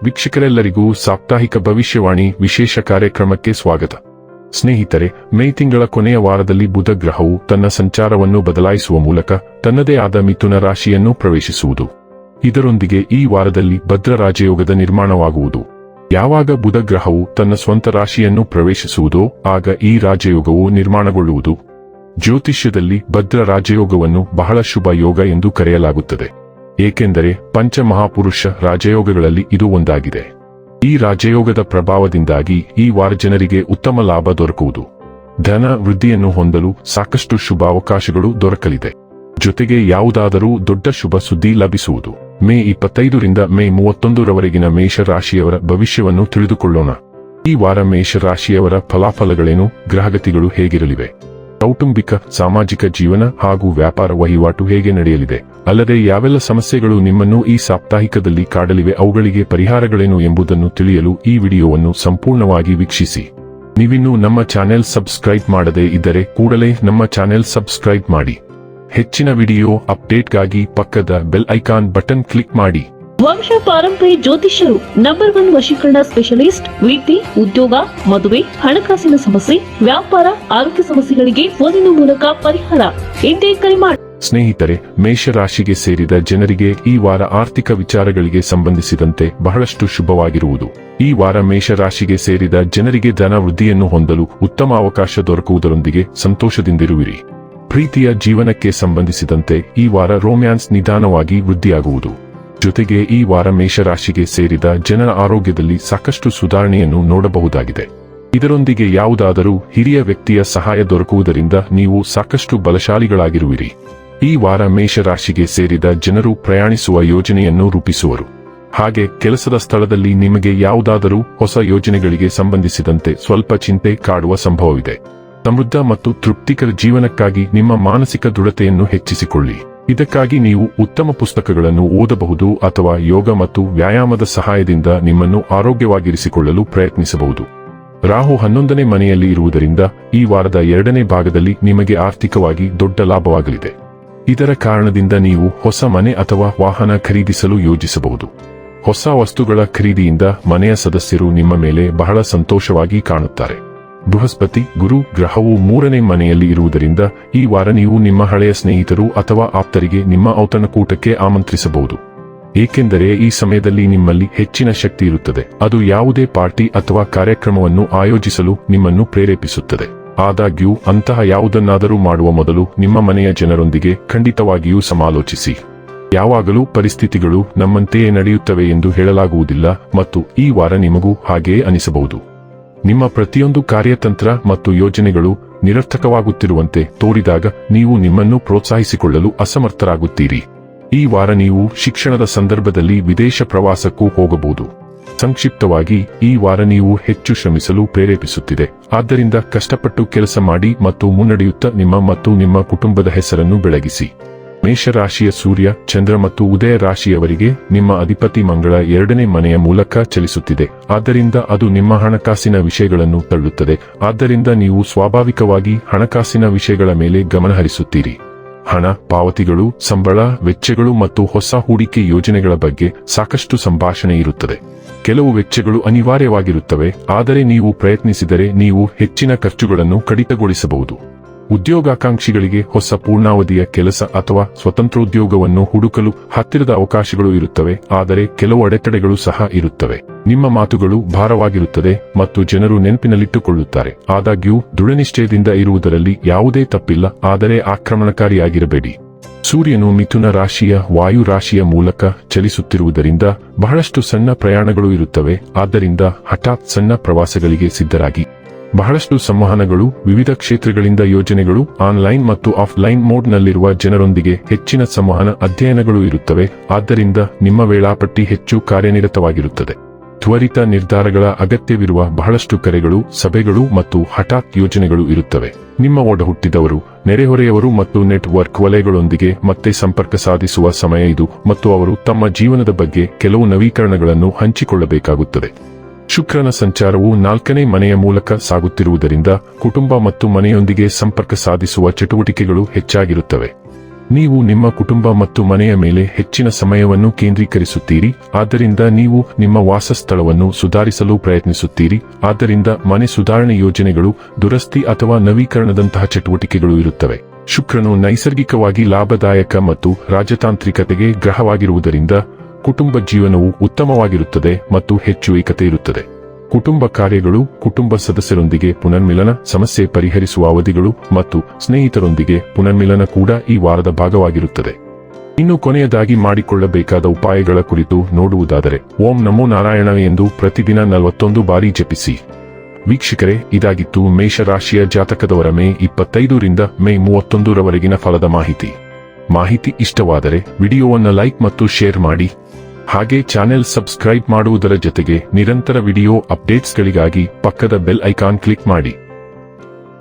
ವೀಕ್ಷಕರೆಲ್ಲರಿಗೂ ಸಾಪ್ತಾಹಿಕ ಭವಿಷ್ಯವಾಣಿ ವಿಶೇಷ ಕಾರ್ಯಕ್ರಮಕ್ಕೆ ಸ್ವಾಗತ. ಸ್ನೇಹಿತರೆ, ಮೇ ತಿಂಗಳ ಕೊನೆಯ ವಾರದಲ್ಲಿ ಬುಧ ಗ್ರಹವು ತನ್ನ ಸಂಚಾರವನ್ನು ಬದಲಾಯಿಸುವ ಮೂಲಕ ತನ್ನದೇ ಆದ ಮಿಥುನ ರಾಶಿಯನ್ನು ಪ್ರವೇಶಿಸುವುದು. ಇದರೊಂದಿಗೆ ಈ ವಾರದಲ್ಲಿ ಭದ್ರ ರಾಜಯೋಗದ ನಿರ್ಮಾಣವಾಗುವುದು. ಯಾವಾಗ ಬುಧ ಗ್ರಹವು ತನ್ನ ಸ್ವಂತ ರಾಶಿಯನ್ನು ಪ್ರವೇಶಿಸುವುದೋ ಆಗ ಈ ರಾಜಯೋಗವು ನಿರ್ಮಾಣಗೊಳ್ಳುವುದು. ಜ್ಯೋತಿಷ್ಯದಲ್ಲಿ ಭದ್ರ ರಾಜಯೋಗವನ್ನು ಬಹಳ ಶುಭ ಯೋಗ ಎಂದು ಕರೆಯಲಾಗುತ್ತದೆ, ಏಕೆಂದರೆ ಪಂಚಮಹಾಪುರುಷ ರಾಜಯೋಗಗಳಲ್ಲಿ ಇದು ಒಂದಾಗಿದೆ. ಈ ರಾಜಯೋಗದ ಪ್ರಭಾವದಿಂದಾಗಿ ಈ ವಾರ ಜನರಿಗೆ ಉತ್ತಮ ಲಾಭ ದೊರಕುವುದು. ಧನ ವೃದ್ಧಿಯನ್ನು ಹೊಂದಲು ಸಾಕಷ್ಟು ಶುಭ ಅವಕಾಶಗಳು ದೊರಕಲಿದೆ. ಜೊತೆಗೆ ಯಾವುದಾದರೂ ದೊಡ್ಡ ಶುಭ ಸುದ್ದಿ ಲಭಿಸುವುದು. ಮೇ 25ರಿಂದ ಮೇ 31ರವರೆಗಿನ ಮೇಷ ರಾಶಿಯವರ ಭವಿಷ್ಯವನ್ನು ತಿಳಿದುಕೊಳ್ಳೋಣ. ಈ ವಾರ ಮೇಷ ರಾಶಿಯವರ ಫಲಾಫಲಗಳೇನು, ಗ್ರಹಗತಿಗಳು ಹೇಗಿರಲಿವೆ, ಕೌಟುಂಬಿಕ ಸಾಮಾಜಿಕ ಜೀವನ ಹಾಗೂ ವ್ಯಾಪಾರ ವಹಿವಾಟು ಹೇಗೆ ನಡೆಯಲಿದೆ, ಅಲ್ಲದೆ ಯಾವೆಲ್ಲ ಸಮಸ್ಯೆಗಳು ನಿಮ್ಮನ್ನು ಈ ಸಾಪ್ತಾಹಿಕದಲ್ಲಿ ಕಾಡಲಿವೆ, ಅವುಗಳಿಗೆ ಪರಿಹಾರಗಳೇನು ಎಂಬುದನ್ನು ತಿಳಿಯಲು ಈ ವಿಡಿಯೋವನ್ನು ಸಂಪೂರ್ಣವಾಗಿ ವೀಕ್ಷಿಸಿ. ನೀವಿನ್ನೂ ನಮ್ಮ ಚಾನೆಲ್ ಸಬ್ಸ್ಕ್ರೈಬ್ ಮಾಡದೇ ಇದ್ದರೆ ಕೂಡಲೇ ನಮ್ಮ ಚಾನೆಲ್ ಸಬ್ಸ್ಕ್ರೈಬ್ ಮಾಡಿ. ಹೆಚ್ಚಿನ ವಿಡಿಯೋ ಅಪ್ಡೇಟ್ಗಾಗಿ ಪಕ್ಕದ ಬೆಲ್ ಐಕಾನ್ ಬಟನ್ ಕ್ಲಿಕ್ ಮಾಡಿ. ವಂಶ ಪಾರಂಪರ್ಯ ಜ್ಯೋತಿಷ್ಯರು ನಂಬರ್ 1 ವಶೀಕರಣ ಸ್ಪೆಷಲಿಸ್ಟ್. ವಿದ್ಯೆ, ಉದ್ಯೋಗ, ಮದುವೆ, ಹಣಕಾಸಿನ ಸಮಸ್ಯೆ, ವ್ಯಾಪಾರ, ಆರೋಗ್ಯ ಸಮಸ್ಯೆಗಳಿಗೆ ಫೋನಿನ ಮೂಲಕ ಪರಿಹಾರ. ಇಂದೇ ಕರೆ ಮಾಡಿ. ಸ್ನೇಹಿತರೆ, ಮೇಷರಾಶಿಗೆ ಸೇರಿದ ಜನರಿಗೆ ಈ ವಾರ ಆರ್ಥಿಕ ವಿಚಾರಗಳಿಗೆ ಸಂಬಂಧಿಸಿದಂತೆ ಬಹಳಷ್ಟು ಶುಭವಾಗಿರುವುದು. ಈ ವಾರ ಮೇಷರಾಶಿಗೆ ಸೇರಿದ ಜನರಿಗೆ ಧನ ವೃದ್ಧಿಯನ್ನು ಹೊಂದಲು ಉತ್ತಮ ಅವಕಾಶ ದೊರಕುವುದರೊಂದಿಗೆ ಸಂತೋಷದಿಂದಿರುವಿರಿ. ಪ್ರೀತಿಯ ಜೀವನಕ್ಕೆ ಸಂಬಂಧಿಸಿದಂತೆ ಈ ವಾರ ರೊಮ್ಯಾನ್ಸ್ ನಿಧಾನವಾಗಿ ವೃದ್ಧಿಯಾಗುವುದು. ಜೊತೆಗೆ ಈ ವಾರ ಮೇಷರಾಶಿಗೆ ಸೇರಿದ ಜನರ ಆರೋಗ್ಯದಲ್ಲಿ ಸಾಕಷ್ಟು ಸುಧಾರಣೆಯನ್ನು ನೋಡಬಹುದಾಗಿದೆ. ಇದರೊಂದಿಗೆ ಯಾವುದಾದರೂ ಹಿರಿಯ ವ್ಯಕ್ತಿಯ ಸಹಾಯ ದೊರಕುವುದರಿಂದ ನೀವು ಸಾಕಷ್ಟು ಬಲಶಾಲಿಗಳಾಗಿರುವಿರಿ. ಈ ವಾರ ಮೇಷರಾಶಿಗೆ ಸೇರಿದ ಜನರು ಪ್ರಯಾಣಿಸುವ ಯೋಜನೆಯನ್ನು ರೂಪಿಸುವರು. ಹಾಗೆ ಕೆಲಸದ ಸ್ಥಳದಲ್ಲಿ ನಿಮಗೆ ಯಾವುದಾದರೂ ಹೊಸ ಯೋಜನೆಗಳಿಗೆ ಸಂಬಂಧಿಸಿದಂತೆ ಸ್ವಲ್ಪ ಚಿಂತೆ ಕಾಡುವ ಸಂಭವವಿದೆ. ಸಮೃದ್ಧ ಮತ್ತು ತೃಪ್ತಿಕರ ಜೀವನಕ್ಕಾಗಿ ನಿಮ್ಮ ಮಾನಸಿಕ ದೃಢತೆಯನ್ನು ಹೆಚ್ಚಿಸಿಕೊಳ್ಳಿ. ಇದಕ್ಕಾಗಿ ನೀವು ಉತ್ತಮ ಪುಸ್ತಕಗಳನ್ನು ಓದಬಹುದು ಅಥವಾ ಯೋಗ ಮತ್ತು ವ್ಯಾಯಾಮದ ಸಹಾಯದಿಂದ ನಿಮ್ಮನ್ನು ಆರೋಗ್ಯವಾಗಿರಿಸಿಕೊಳ್ಳಲು ಪ್ರಯತ್ನಿಸಬಹುದು. ರಾಹು 11ನೇ ಮನೆಯಲ್ಲಿ ಇರುವುದರಿಂದ ಈ ವಾರದ 2ನೇ ಭಾಗದಲ್ಲಿ ನಿಮಗೆ ಆರ್ಥಿಕವಾಗಿ ದೊಡ್ಡ ಲಾಭವಾಗಲಿದೆ. ಇದರ ಕಾರಣದಿಂದ ನೀವು ಹೊಸ ಮನೆ ಅಥವಾ ವಾಹನ ಖರೀದಿಸಲು ಯೋಜಿಸಬಹುದು. ಹೊಸ ವಸ್ತುಗಳ ಖರೀದಿಯಿಂದ ಮನೆಯ ಸದಸ್ಯರು ನಿಮ್ಮ ಮೇಲೆ ಬಹಳ ಸಂತೋಷವಾಗಿ ಕಾಣುತ್ತಾರೆ. ಬೃಹಸ್ಪತಿ ಗುರು ಗ್ರಹವು 3ನೇ ಮನೆಯಲ್ಲಿ ಇರುವುದರಿಂದ ಈ ವಾರ ನೀವು ನಿಮ್ಮ ಹಳೆಯ ಸ್ನೇಹಿತರು ಅಥವಾ ಆಪ್ತರಿಗೆ ನಿಮ್ಮ ಔತಣಕೂಟಕ್ಕೆ ಆಮಂತ್ರಿಸಬಹುದು. ಏಕೆಂದರೆ ಈ ಸಮಯದಲ್ಲಿ ನಿಮ್ಮಲ್ಲಿ ಹೆಚ್ಚಿನ ಶಕ್ತಿ ಇರುತ್ತದೆ. ಅದು ಯಾವುದೇ ಪಾರ್ಟಿ ಅಥವಾ ಕಾರ್ಯಕ್ರಮವನ್ನು ಆಯೋಜಿಸಲು ನಿಮ್ಮನ್ನು ಪ್ರೇರೇಪಿಸುತ್ತದೆ. ಆದಾಗ್ಯೂ ಅಂತಹ ಯಾವುದನ್ನಾದರೂ ಮಾಡುವ ಮೊದಲು ನಿಮ್ಮ ಮನೆಯ ಜನರೊಂದಿಗೆ ಖಂಡಿತವಾಗಿಯೂ ಸಮಾಲೋಚಿಸಿ. ಯಾವಾಗಲೂ ಪರಿಸ್ಥಿತಿಗಳು ನಮ್ಮಂತೆಯೇ ನಡೆಯುತ್ತವೆ ಎಂದು ಹೇಳಲಾಗುವುದಿಲ್ಲ ಮತ್ತು ಈ ವಾರ ನಿಮಗೂ ಹಾಗೆಯೇ ಅನಿಸಬಹುದು. ನಿಮ್ಮ ಪ್ರತಿಯೊಂದು ಕಾರ್ಯತಂತ್ರ ಮತ್ತು ಯೋಜನೆಗಳು ನಿರರ್ಥಕವಾಗುತ್ತಿರುವಂತೆ ತೋರಿದಾಗ ನೀವು ನಿಮ್ಮನ್ನು ಪ್ರೋತ್ಸಾಹಿಸಿಕೊಳ್ಳಲು ಅಸಮರ್ಥರಾಗುತ್ತೀರಿ. ಈ ವಾರ ನೀವು ಶಿಕ್ಷಣದ ಸಂದರ್ಭದಲ್ಲಿ ವಿದೇಶ ಪ್ರವಾಸಕ್ಕೂ ಹೋಗಬಹುದು. ಸಂಕ್ಷಿಪ್ತವಾಗಿ, ಈ ವಾರ ನೀವು ಹೆಚ್ಚು ಶ್ರಮಿಸಲು ಪ್ರೇರೇಪಿಸುತ್ತಿದೆ. ಆದ್ದರಿಂದ ಕಷ್ಟಪಟ್ಟು ಕೆಲಸ ಮಾಡಿ ಮತ್ತು ಮುನ್ನಡೆಯುತ್ತಾ ನಿಮ್ಮ ಮತ್ತು ನಿಮ್ಮ ಕುಟುಂಬದ ಹೆಸರನ್ನು ಬೆಳಗಿಸಿ. ಮೇಷರಾಶಿಯ ಸೂರ್ಯ, ಚಂದ್ರ ಮತ್ತು ಉದಯ ರಾಶಿಯವರಿಗೆ ನಿಮ್ಮ ಅಧಿಪತಿ ಮಂಗಳ 2ನೇ ಮನೆಯ ಮೂಲಕ ಚಲಿಸುತ್ತಿದೆ. ಆದ್ದರಿಂದ ಅದು ನಿಮ್ಮ ಹಣಕಾಸಿನ ವಿಷಯಗಳನ್ನು ತಳ್ಳುತ್ತದೆ. ಆದ್ದರಿಂದ ನೀವು ಸ್ವಾಭಾವಿಕವಾಗಿ ಹಣಕಾಸಿನ ವಿಷಯಗಳ ಮೇಲೆ ಗಮನಹರಿಸುತ್ತೀರಿ. ಹಣ ಪಾವತಿಗಳು, ಸಂಬಳ, ವೆಚ್ಚಗಳು ಮತ್ತು ಹೊಸ ಹೂಡಿಕೆ ಯೋಜನೆಗಳ ಬಗ್ಗೆ ಸಾಕಷ್ಟು ಸಂಭಾಷಣೆ ಇರುತ್ತದೆ. ಕೆಲವು ವೆಚ್ಚಗಳು ಅನಿವಾರ್ಯವಾಗಿರುತ್ತವೆ, ಆದರೆ ನೀವು ಪ್ರಯತ್ನಿಸಿದರೆ ನೀವು ಹೆಚ್ಚಿನ ಖರ್ಚುಗಳನ್ನು ಕಡಿತಗೊಳಿಸಬಹುದು. ಉದ್ಯೋಗಾಕಾಂಕ್ಷಿಗಳಿಗೆ ಹೊಸ ಪೂರ್ಣಾವಧಿಯ ಕೆಲಸ ಅಥವಾ ಸ್ವತಂತ್ರೋದ್ಯೋಗವನ್ನು ಹುಡುಕಲು ಹತ್ತಿರದ ಅವಕಾಶಗಳು ಇರುತ್ತವೆ, ಆದರೆ ಕೆಲವು ಅಡೆತಡೆಗಳು ಸಹ ಇರುತ್ತವೆ. ನಿಮ್ಮ ಮಾತುಗಳು ಭಾರವಾಗಿರುತ್ತದೆ ಮತ್ತು ಜನರು ನೆನಪಿನಲ್ಲಿಟ್ಟುಕೊಳ್ಳುತ್ತಾರೆ. ಆದಾಗ್ಯೂ ದೃಢನಿಶ್ಚಯದಿಂದ ಇರುವುದರಲ್ಲಿ ಯಾವುದೇ ತಪ್ಪಿಲ್ಲ, ಆದರೆ ಆಕ್ರಮಣಕಾರಿಯಾಗಿರಬೇಡಿ. ಸೂರ್ಯನು ಮಿಥುನ ರಾಶಿಯ ವಾಯು ರಾಶಿಯ ಮೂಲಕ ಚಲಿಸುತ್ತಿರುವುದರಿಂದ ಬಹಳಷ್ಟು ಸಣ್ಣ ಪ್ರಯಾಣಗಳು ಇರುತ್ತವೆ. ಆದ್ದರಿಂದ ಹಠಾತ್ ಸಣ್ಣ ಪ್ರವಾಸಗಳಿಗೆ ಸಿದ್ಧರಾಗಿ. ಬಹಳಷ್ಟು ಸಂವಹನಗಳು, ವಿವಿಧ ಕ್ಷೇತ್ರಗಳಿಂದ ಯೋಜನೆಗಳು, ಆನ್ಲೈನ್ ಮತ್ತು ಆಫ್ಲೈನ್ ಮೋಡ್ನಲ್ಲಿರುವ ಜನರೊಂದಿಗೆ ಹೆಚ್ಚಿನ ಸಂವಹನ ಅಧ್ಯಯನಗಳು ಇರುತ್ತವೆ. ಆದ್ದರಿಂದ ನಿಮ್ಮ ವೇಳಾಪಟ್ಟಿ ಹೆಚ್ಚು ಕಾರ್ಯನಿರತವಾಗಿರುತ್ತದೆ. ತ್ವರಿತ ನಿರ್ಧಾರಗಳ ಅಗತ್ಯವಿರುವ ಬಹಳಷ್ಟು ಕರೆಗಳು, ಸಭೆಗಳು ಮತ್ತು ಹಠಾತ್ ಯೋಜನೆಗಳು ಇರುತ್ತವೆ. ನಿಮ್ಮ ಒಡಹುಟ್ಟಿದವರು, ನೆರೆಹೊರೆಯವರು ಮತ್ತು ನೆಟ್ವರ್ಕ್ ವಲಯಗಳೊಂದಿಗೆ ಮತ್ತೆ ಸಂಪರ್ಕ ಸಾಧಿಸುವ ಸಮಯ ಇದು ಮತ್ತು ಅವರು ತಮ್ಮ ಜೀವನದ ಬಗ್ಗೆ ಕೆಲವು ನವೀಕರಣಗಳನ್ನು ಹಂಚಿಕೊಳ್ಳಬೇಕಾಗುತ್ತದೆ. ಶುಕ್ರನ ಸಂಚಾರವು 4ನೇ ಮನೆಯ ಮೂಲಕ ಸಾಗುತ್ತಿರುವುದರಿಂದ ಕುಟುಂಬ ಮತ್ತು ಮನೆಯೊಂದಿಗೆ ಸಂಪರ್ಕ ಸಾಧಿಸುವ ಚಟುವಟಿಕೆಗಳು ಹೆಚ್ಚಾಗಿರುತ್ತವೆ. ನೀವು ನಿಮ್ಮ ಕುಟುಂಬ ಮತ್ತು ಮನೆಯ ಮೇಲೆ ಹೆಚ್ಚಿನ ಸಮಯವನ್ನು ಕೇಂದ್ರೀಕರಿಸುತ್ತೀರಿ, ಆದ್ದರಿಂದ ನೀವು ನಿಮ್ಮ ವಾಸಸ್ಥಳವನ್ನು ಸುಧಾರಿಸಲು ಪ್ರಯತ್ನಿಸುತ್ತೀರಿ. ಆದ್ದರಿಂದ ಮನೆ ಸುಧಾರಣೆ ಯೋಜನೆಗಳು, ದುರಸ್ತಿ ಅಥವಾ ನವೀಕರಣದಂತಹ ಚಟುವಟಿಕೆಗಳು ಇರುತ್ತವೆ. ಶುಕ್ರನು ನೈಸರ್ಗಿಕವಾಗಿ ಲಾಭದಾಯಕ ಮತ್ತು ರಾಜತಾಂತ್ರಿಕತೆಗೆ ಗ್ರಹವಾಗಿರುವುದರಿಂದ ಕುಟುಂಬ ಜೀವನವು ಉತ್ತಮವಾಗಿರುತ್ತದೆ ಮತ್ತು ಹೆಚ್ಚು ಏಕತೆ ಇರುತ್ತದೆ. ಕುಟುಂಬ ಕಾರ್ಯಗಳು, ಕುಟುಂಬ ಸದಸ್ಯರೊಂದಿಗೆ ಪುನರ್ಮಿಲನ, ಸಮಸ್ಯೆ ಪರಿಹರಿಸುವ ಅವಧಿಗಳು ಮತ್ತು ಸ್ನೇಹಿತರೊಂದಿಗೆ ಪುನರ್ಮಿಲನ ಕೂಡ ಈ ವಾರದ ಭಾಗವಾಗಿರುತ್ತದೆ. ಇನ್ನು ಕೊನೆಯದಾಗಿ ಮಾಡಿಕೊಳ್ಳಬೇಕಾದ ಉಪಾಯಗಳ ಕುರಿತು ನೋಡುವುದಾದರೆ, ಓಂ ನಮೋ ನಾರಾಯಣ ಎಂದು ಪ್ರತಿದಿನ 41 ಬಾರಿ ಜಪಿಸಿ. ವೀಕ್ಷಕರೇ, ಇದಾಗಿತ್ತು ಮೇಷರಾಶಿಯ ಜಾತಕದವರ ಮೇ 25 ರಿಂದ ಮೇ 31 ರವರೆಗಿನ ಫಲದ ಮಾಹಿತಿ ಇಷ್ಟವಾದರೆ ವಿಡಿಯೋವನ್ನು ಲೈಕ್ ಮತ್ತು ಶೇರ್ ಮಾಡಿ. ಹಾಗೆ ಚಾನೆಲ್ ಸಬ್ಸ್ಕ್ರೈಬ್ ಮಾಡುವುದರ ಜೊತೆಗೆ ನಿರಂತರ ವಿಡಿಯೋ ಅಪ್ಡೇಟ್ಸ್ಗಳಿಗಾಗಿ ಪಕ್ಕದ ಬೆಲ್ ಐಕಾನ್ ಕ್ಲಿಕ್ ಮಾಡಿ.